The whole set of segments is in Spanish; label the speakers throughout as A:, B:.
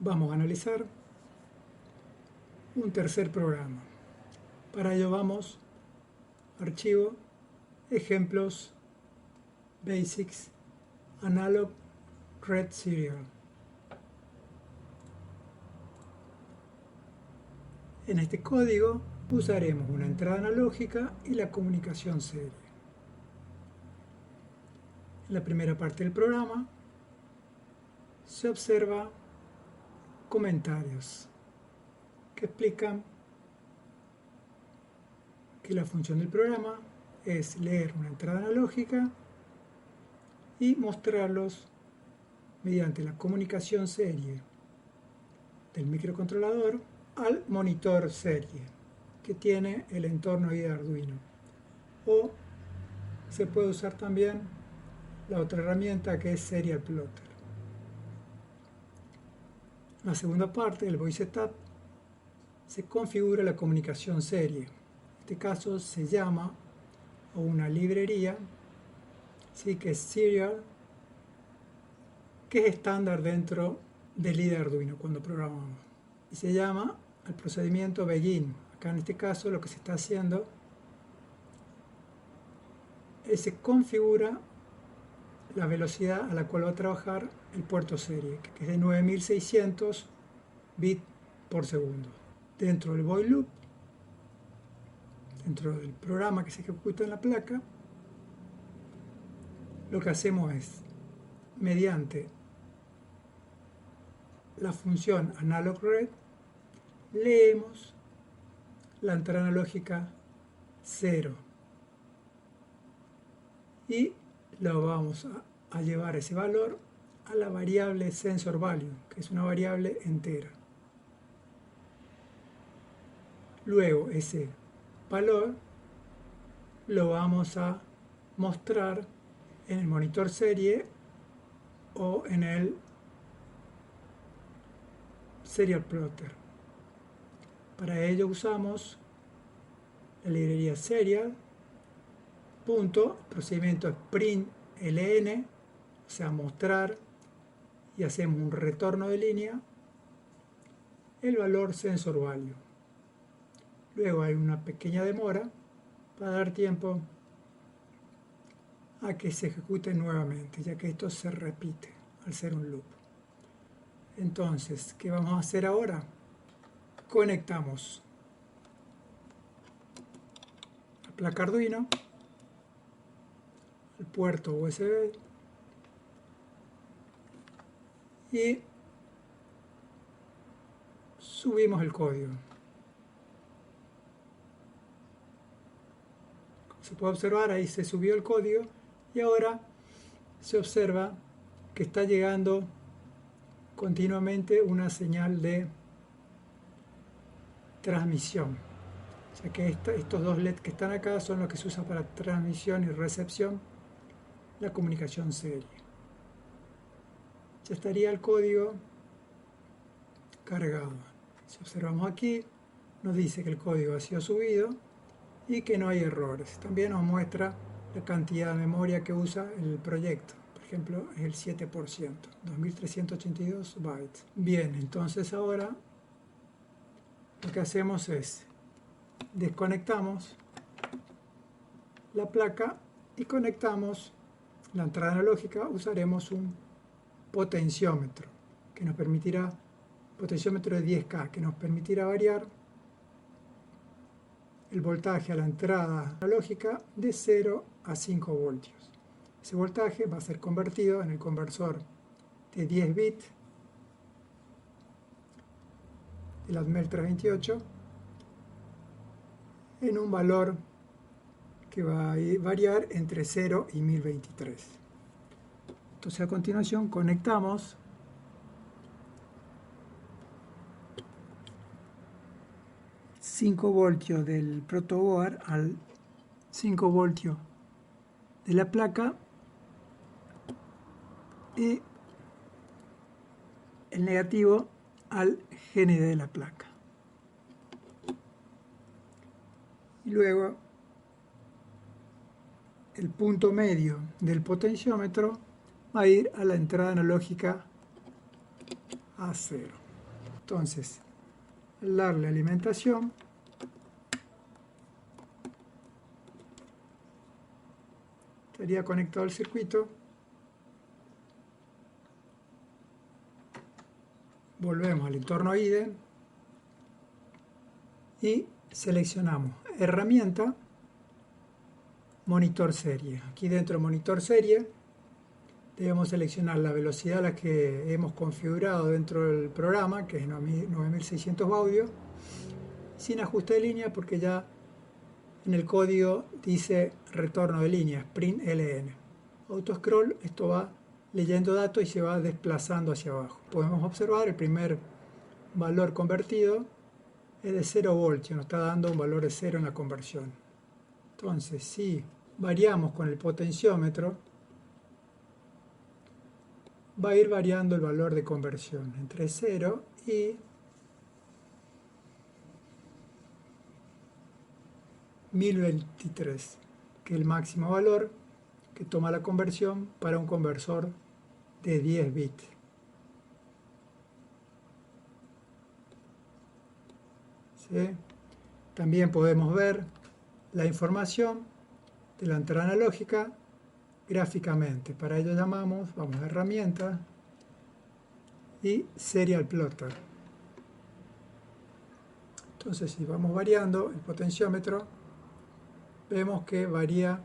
A: vamos a analizar un tercer programa. Para ello vamos a Archivo, Ejemplos, Basics, Analog, Read Serial. En este código usaremos una entrada analógica y la comunicación serie. En la primera parte del programa se observa comentarios que explican que la función del programa es leer una entrada analógica y mostrarlos mediante la comunicación serie del microcontrolador al monitor serie que tiene el entorno IDE Arduino. O se puede usar también la otra herramienta que es Serial Plotter. En la segunda parte, el Voice Setup, se configura la comunicación serie. En este caso se llama a una librería, ¿sí?, que es Serial, que es estándar dentro del IDE Arduino cuando programamos. Y se llama al procedimiento Begin. Acá en este caso lo que se está haciendo es se configura la velocidad a la cual va a trabajar el puerto serie, que es de 9600 bits por segundo. Dentro del void loop, dentro del programa que se ejecuta en la placa, lo que hacemos es, mediante la función analog_read, leemos la entrada analógica 0 y lo vamos a llevar ese valor a la variable sensor value, que es una variable entera. Luego ese valor lo vamos a mostrar en el monitor serie o en el Serial Plotter. Para ello usamos la librería Serial, procedimiento es println, o sea, mostrar, y hacemos un retorno de línea, el valor sensor value. Luego hay una pequeña demora para dar tiempo a que se ejecute nuevamente, ya que esto se repite al ser un loop. Entonces, ¿qué vamos a hacer ahora? Conectamos la placa Arduino al puerto USB y subimos el código. Como se puede observar, ahí se subió el código y ahora se observa que está llegando continuamente una señal de transmisión. O sea que estos dos LEDs que están acá son los que se usan para transmisión y recepción, la comunicación serie. Ya estaría el código cargado. Si observamos aquí, nos dice que el código ha sido subido y que no hay errores. También nos muestra la cantidad de memoria que usa el proyecto. Por ejemplo, es el 7%, 2382 bytes. Bien, entonces ahora lo que hacemos es desconectamos la placa y conectamos la entrada analógica. Usaremos un potenciómetro que nos permitirá, potenciómetro de 10K, que nos permitirá variar el voltaje a la entrada analógica de 0 a 5 voltios. Ese voltaje va a ser convertido en el conversor de 10 bits del ATmel 328 en un valor que va a variar entre 0 y 1023. Entonces a continuación conectamos $5 del protoboard al 5 voltios de la placa y el negativo al GND de la placa. Y luego el punto medio del potenciómetro va a ir a la entrada analógica A0. Entonces, al darle alimentación, estaría conectado al circuito. Volvemos al entorno IDE y seleccionamos herramienta, monitor serie. Aquí dentro de monitor serie debemos seleccionar la velocidad a la que hemos configurado dentro del programa, que es 9600 baudios, sin ajuste de línea porque ya en el código dice retorno de línea, sprint ln. Autoscroll, esto va leyendo datos y se va desplazando hacia abajo. Podemos observar el primer valor convertido es de 0 voltios, nos está dando un valor de 0 en la conversión. Entonces, si variamos con el potenciómetro, va a ir variando el valor de conversión entre 0 y 1023, que es el máximo valor que toma la conversión para un conversor de 10 bits. ¿Sí? También podemos ver la información de la entrada analógica gráficamente. Para ello vamos a herramientas y Serial Plotter. Entonces, si vamos variando el potenciómetro, vemos que varía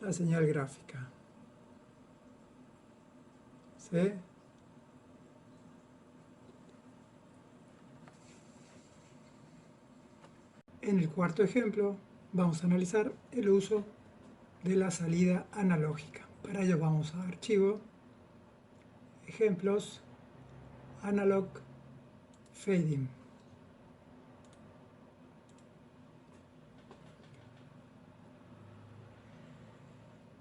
A: la señal gráfica. ¿Sí? En el cuarto ejemplo vamos a analizar el uso de la salida analógica. Para ello vamos a Archivo, Ejemplos, Analog Fading.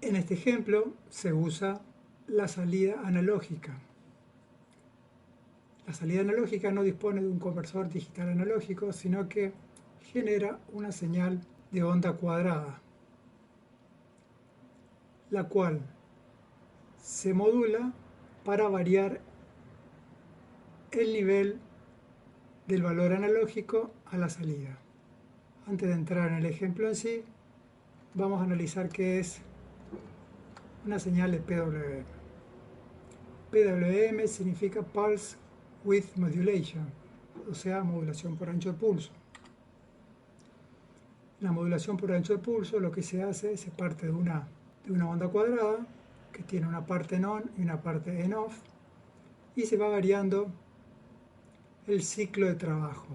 A: En este ejemplo se usa la salida analógica. La salida analógica no dispone de un conversor digital analógico, sino que genera una señal de onda cuadrada, la cual se modula para variar el nivel del valor analógico a la salida. Antes de entrar en el ejemplo en sí, vamos a analizar qué es una señal de PWM. PWM significa Pulse Width Modulation, o sea, modulación por ancho de pulso. La modulación por ancho de pulso, lo que se hace, se parte de una onda cuadrada que tiene una parte en on y una parte en off, y se va variando el ciclo de trabajo,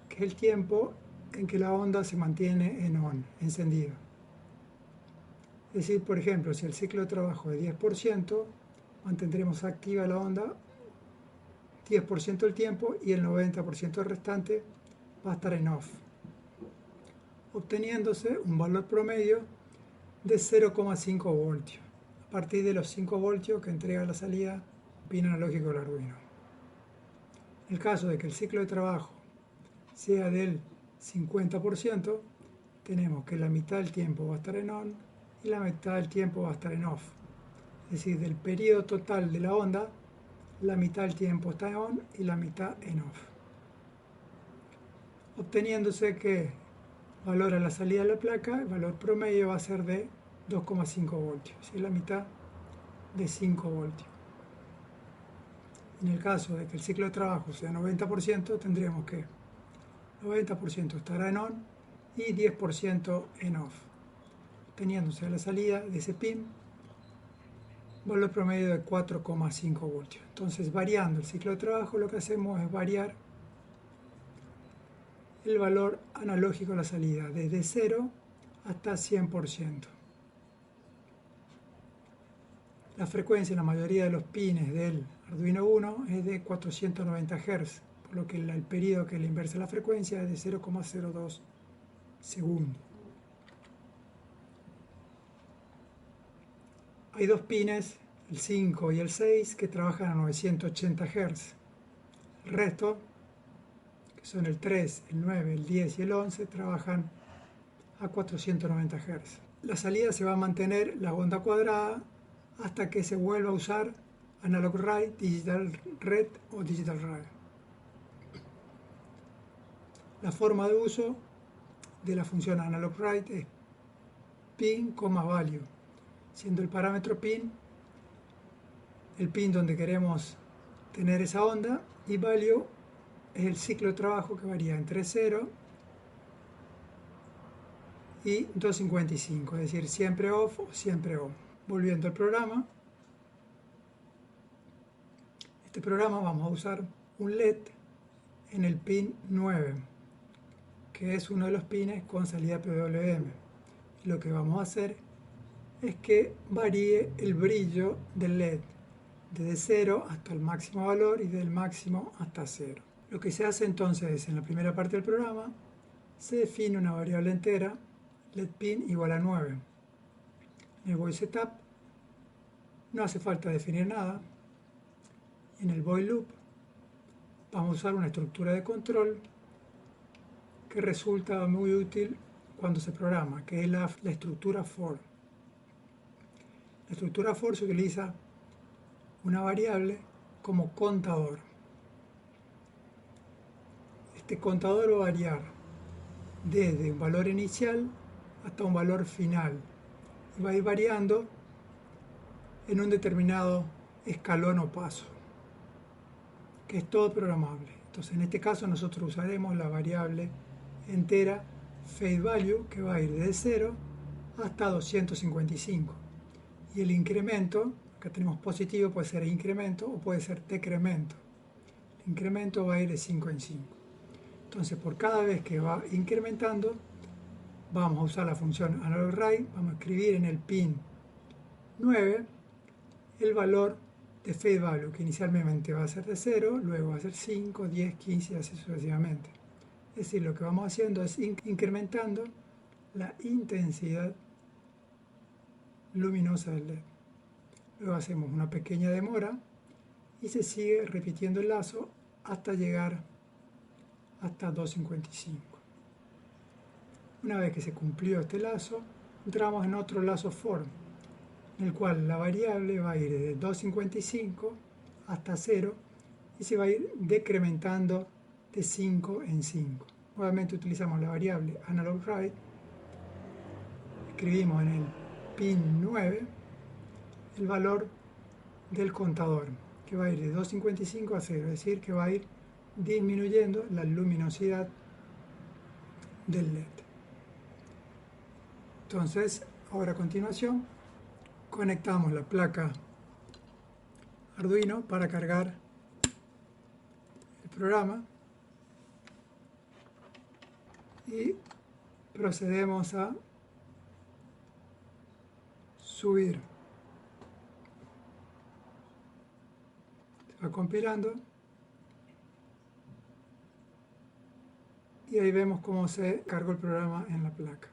A: que es el tiempo en que la onda se mantiene en on, encendido. Es decir, por ejemplo, si el ciclo de trabajo es 10%, mantendremos activa la onda 10% del tiempo y el 90% restante va a estar en off, obteniéndose un valor promedio de 0,5 voltios, a partir de los 5 voltios que entrega la salida pin analógico del Arduino. En el caso de que el ciclo de trabajo sea del 50%, tenemos que la mitad del tiempo va a estar en on y la mitad del tiempo va a estar en off. Es decir, del periodo total de la onda, la mitad del tiempo está en on y la mitad en off. Obteniéndose que valor a la salida de la placa, el valor promedio va a ser de 2,5 voltios, es la mitad de 5 voltios. En el caso de que el ciclo de trabajo sea 90%, tendríamos que 90% estará en on y 10% en off, obteniéndose a la salida de ese pin valor promedio de 4,5 voltios. Entonces, variando el ciclo de trabajo, lo que hacemos es variar el valor analógico a la salida desde 0 hasta 100%. La frecuencia en la mayoría de los pines del Arduino Uno es de 490 Hz, por lo que el periodo que le inversa la frecuencia es de 0,02 segundos. Hay dos pines, el 5 y el 6, que trabajan a 980 Hz. El resto, que son el 3, el 9, el 10 y el 11, trabajan a 490 Hz. La salida se va a mantener la onda cuadrada hasta que se vuelva a usar Analog Write, Digital Read o Digital Write. La forma de uso de la función Analog Write es pin, value, siendo el parámetro pin el pin donde queremos tener esa onda, y value es el ciclo de trabajo que varía entre 0 y 255, es decir, siempre off o siempre on. Volviendo al programa, este programa vamos a usar un LED en el pin 9, que es uno de los pines con salida PWM. Y lo que vamos a hacer es que varíe el brillo del LED desde 0 hasta el máximo valor y del máximo hasta 0. Lo que se hace entonces es, en la primera parte del programa, se define una variable entera, letPin igual a 9. En el void setup no hace falta definir nada. En el void loop vamos a usar una estructura de control que resulta muy útil cuando se programa, que es la estructura for. La estructura for se utiliza una variable como contador. Este contador va a variar desde un valor inicial hasta un valor final y va a ir variando en un determinado escalón o paso, que es todo programable. Entonces, en este caso nosotros usaremos la variable entera fadeValue, que va a ir desde 0 hasta 255, y el incremento, acá tenemos positivo, puede ser incremento o puede ser decremento. El incremento va a ir de 5 en 5. Entonces, por cada vez que va incrementando, vamos a usar la función analog write, vamos a escribir en el pin 9 el valor de fadeValue, que inicialmente va a ser de 0, luego va a ser 5, 10, 15 y así sucesivamente. Es decir, lo que vamos haciendo es incrementando la intensidad luminosa del LED. Luego hacemos una pequeña demora y se sigue repitiendo el lazo hasta llegar hasta 255. Una vez que se cumplió este lazo, entramos en otro lazo for, en el cual la variable va a ir de 255 hasta 0 y se va a ir decrementando de 5 en 5. Nuevamente utilizamos la variable analog write, escribimos en el pin 9 el valor del contador, que va a ir de 255 a 0, es decir, que va a ir disminuyendo la luminosidad del LED. Entonces, ahora a continuación, conectamos la placa Arduino para cargar el programa y procedemos a subir. Se va compilando y ahí vemos cómo se cargó el programa en la placa.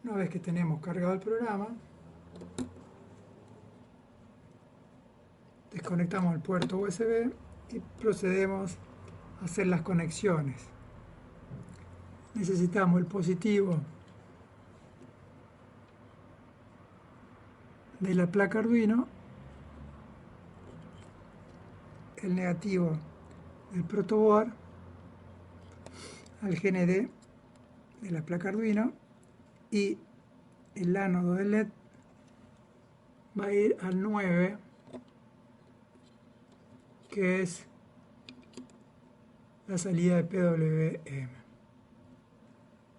A: Una vez que tenemos cargado el programa, desconectamos el puerto USB y procedemos a hacer las conexiones. Necesitamos el positivo de la placa Arduino, el negativo del protoboard al GND de la placa Arduino, y el ánodo del LED va a ir al 9, que es la salida de PWM.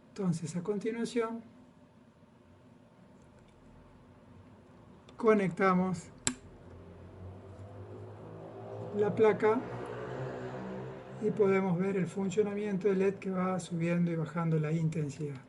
A: Entonces, a continuación, conectamos la placa y podemos ver el funcionamiento del LED, que va subiendo y bajando la intensidad.